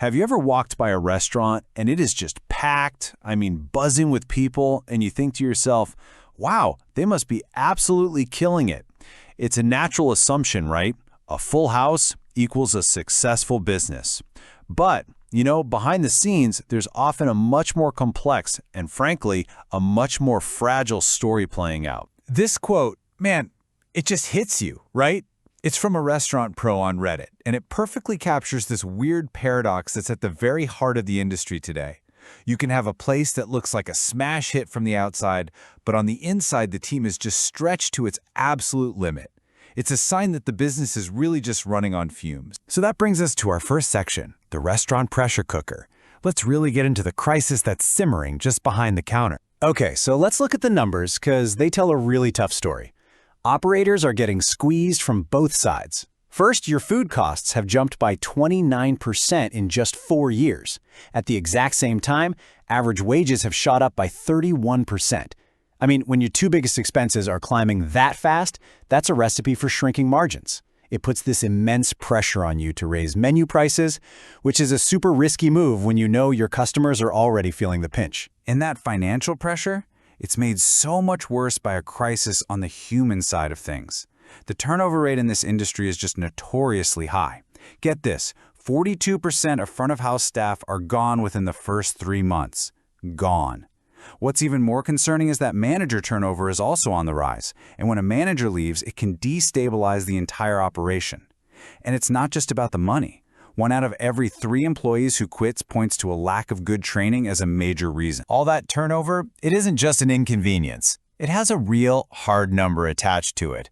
Have you ever walked by a restaurant and it is just packed, buzzing with people, and you think to yourself, wow, they must be absolutely killing it? It's a natural assumption, right? A full house equals a successful business. But, behind the scenes, there's often a much more complex and, frankly, a much more fragile story playing out. This quote, man, it just hits you, right? It's from a restaurant pro on Reddit, and it perfectly captures this weird paradox that's at the very heart of the industry today. You can have a place that looks like a smash hit from the outside, but on the inside the team is just stretched to its absolute limit. It's a sign that the business is really just running on fumes. So that brings us to our first section, the restaurant pressure cooker. Let's really get into the crisis that's simmering just behind the counter. Okay, so let's look at the numbers because they tell a really tough story. Operators are getting squeezed from both sides. First, your food costs have jumped by 29% in just 4 years. At the exact same time, average wages have shot up by 31%. When your two biggest expenses are climbing that fast, that's a recipe for shrinking margins. It puts this immense pressure on you to raise menu prices, which is a super risky move when you know your customers are already feeling the pinch. And that financial pressure? It's made so much worse by a crisis on the human side of things. The turnover rate in this industry is just notoriously high. Get this, 42% of front-of-house staff are gone within the first 3 months. Gone. What's even more concerning is that manager turnover is also on the rise, and when a manager leaves, it can destabilize the entire operation. And it's not just about the money. 1 out of every 3 employees who quits points to a lack of good training as a major reason. All that turnover, it isn't just an inconvenience. It has a real hard number attached to it.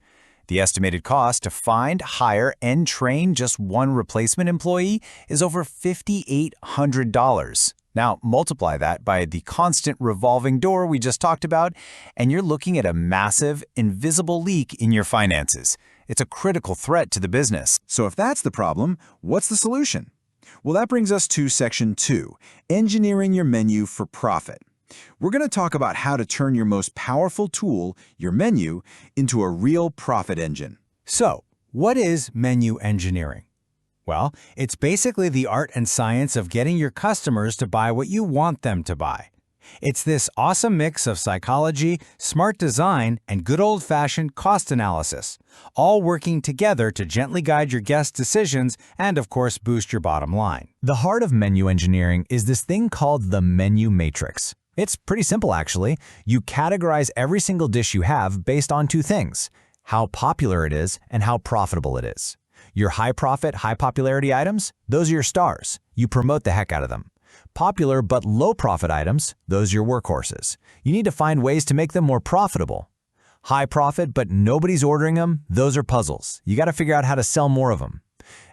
The estimated cost to find, hire, and train just one replacement employee is over $5,800. Now, multiply that by the constant revolving door we just talked about, and you're looking at a massive, invisible leak in your finances. It's a critical threat to the business. So if that's the problem, what's the solution? Well, that brings us to Section 2, Engineering Your Menu for Profit. We're going to talk about how to turn your most powerful tool, your menu, into a real profit engine. So, what is menu engineering? Well, it's basically the art and science of getting your customers to buy what you want them to buy. It's this awesome mix of psychology, smart design, and good old-fashioned cost analysis, all working together to gently guide your guests' decisions and, of course, boost your bottom line. The heart of menu engineering is this thing called the menu matrix. It's pretty simple, actually. You categorize every single dish you have based on 2 things: how popular it is and how profitable it is. Your high-profit, high-popularity items, those are your stars. You promote the heck out of them. Popular but low-profit items, those are your workhorses. You need to find ways to make them more profitable. High-profit but nobody's ordering them, those are puzzles. You got to figure out how to sell more of them.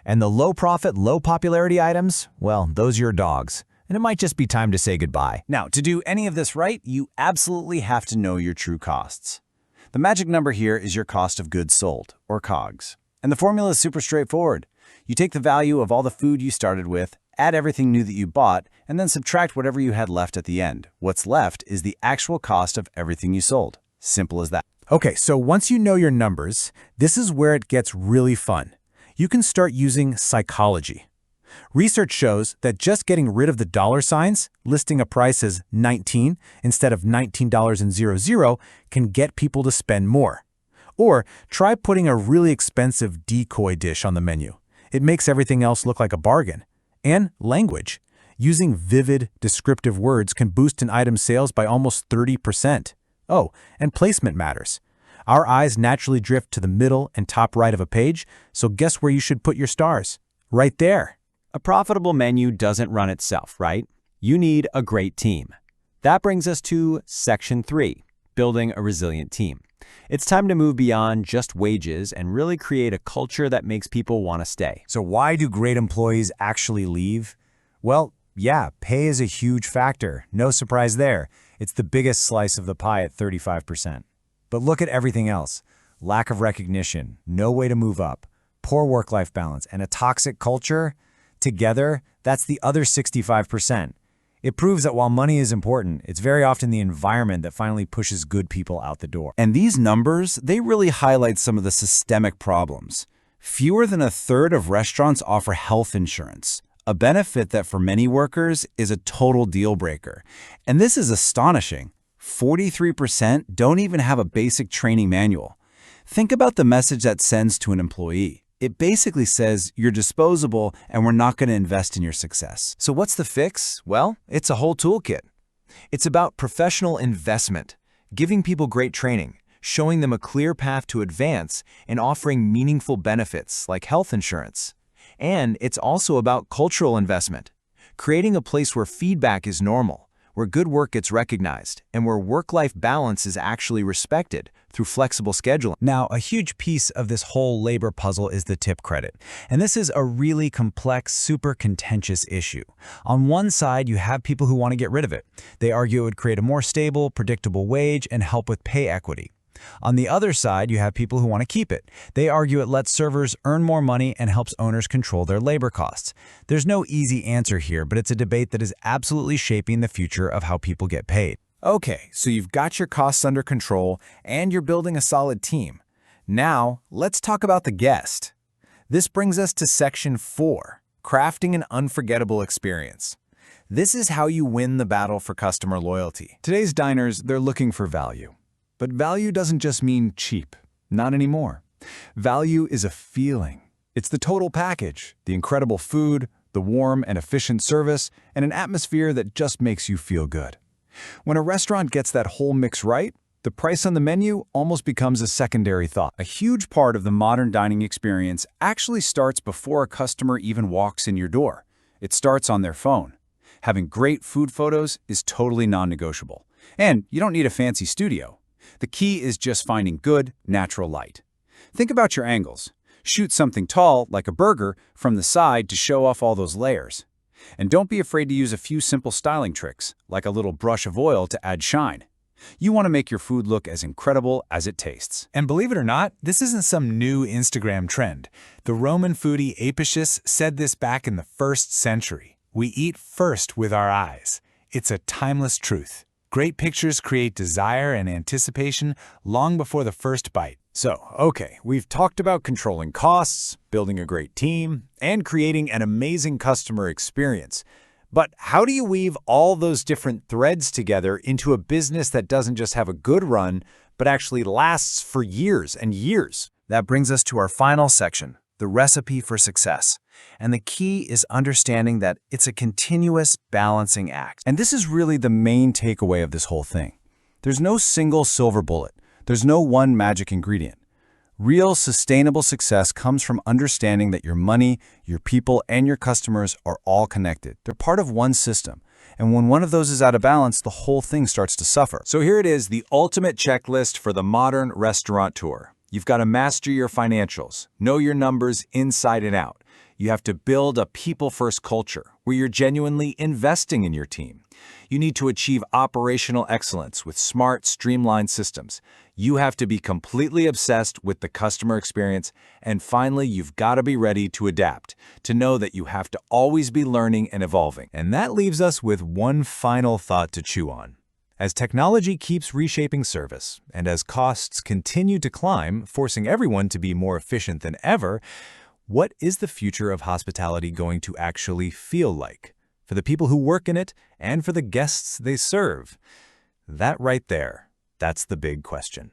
And the low-profit, low-popularity items, well, those are your dogs. And it might just be time to say goodbye. Now, to do any of this right, you absolutely have to know your true costs. The magic number here is your cost of goods sold, or COGS. And the formula is super straightforward. You take the value of all the food you started with, add everything new that you bought, and then subtract whatever you had left at the end. What's left is the actual cost of everything you sold. Simple as that. Okay, so once you know your numbers, this is where it gets really fun. You can start using psychology. Research shows that just getting rid of the dollar signs, listing a price as 19 instead of $19.00, can get people to spend more. Or try putting a really expensive decoy dish on the menu. It makes everything else look like a bargain. And language. Using vivid, descriptive words can boost an item's sales by almost 30%. Oh, and placement matters. Our eyes naturally drift to the middle and top right of a page, so guess where you should put your stars? Right there. A profitable menu doesn't run itself, right? You need a great team. That brings us to Section 3, Building a Resilient Team. It's time to move beyond just wages and really create a culture that makes people want to stay. So why do great employees actually leave? Well, yeah, pay is a huge factor. No surprise there. It's the biggest slice of the pie at 35%. But look at everything else. Lack of recognition, no way to move up, poor work-life balance, and a toxic culture. Together, that's the other 65%. It proves that while money is important, it's very often the environment that finally pushes good people out the door. And these numbers, they really highlight some of the systemic problems. Fewer than a third of restaurants offer health insurance. a benefit that for many workers is a total deal breaker. And this is astonishing. 43% don't even have a basic training manual. Think about the message that sends to an employee. It basically says you're disposable and we're not going to invest in your success. So what's the fix? Well, it's a whole toolkit. It's about professional investment, giving people great training, showing them a clear path to advance, and offering meaningful benefits like health insurance. And it's also about cultural investment, creating a place where feedback is normal, where good work gets recognized, and where work-life balance is actually respected through flexible scheduling. Now, a huge piece of this whole labor puzzle is the tip credit. And this is a really complex, super contentious issue. On one side, you have people who want to get rid of it. They argue it would create a more stable, predictable wage and help with pay equity. On the other side, you have people who want to keep it. They argue it lets servers earn more money and helps owners control their labor costs. There's no easy answer here, but it's a debate that is absolutely shaping the future of how people get paid. Okay, so you've got your costs under control and you're building a solid team. Now, let's talk about the guest. This brings us to Section 4, crafting an unforgettable experience. This is how you win the battle for customer loyalty. Today's diners, they're looking for value. But value doesn't just mean cheap. Not anymore. Value is a feeling. It's the total package, the incredible food, the warm and efficient service, and an atmosphere that just makes you feel good. When a restaurant gets that whole mix right, the price on the menu almost becomes a secondary thought. A huge part of the modern dining experience actually starts before a customer even walks in your door. It starts on their phone. Having great food photos is totally non-negotiable. And you don't need a fancy studio. The key is just finding good, natural light. Think about your angles. Shoot something tall, like a burger, from the side to show off all those layers. And don't be afraid to use a few simple styling tricks, like a little brush of oil to add shine. You want to make your food look as incredible as it tastes. And believe it or not, this isn't some new Instagram trend. The Roman foodie Apicius said this back in the 1st century. We eat first with our eyes. It's a timeless truth. Great pictures create desire and anticipation long before the first bite. So, okay, we've talked about controlling costs, building a great team, and creating an amazing customer experience. But how do you weave all those different threads together into a business that doesn't just have a good run, but actually lasts for years and years? That brings us to our final section, the recipe for success. And the key is understanding that it's a continuous balancing act. And this is really the main takeaway of this whole thing. There's no single silver bullet. There's no one magic ingredient. Real, sustainable success comes from understanding that your money, your people, and your customers are all connected. They're part of one system. And when one of those is out of balance, the whole thing starts to suffer. So here it is, the ultimate checklist for the modern restaurateur. You've got to master your financials, know your numbers inside and out. You have to build a people-first culture where you're genuinely investing in your team. You need to achieve operational excellence with smart, streamlined systems. You have to be completely obsessed with the customer experience. And finally, you've got to be ready to adapt, to know that you have to always be learning and evolving. And that leaves us with one final thought to chew on. As technology keeps reshaping service, and as costs continue to climb, forcing everyone to be more efficient than ever, what is the future of hospitality going to actually feel like? For the people who work in it, and for the guests they serve? That right there, that's the big question.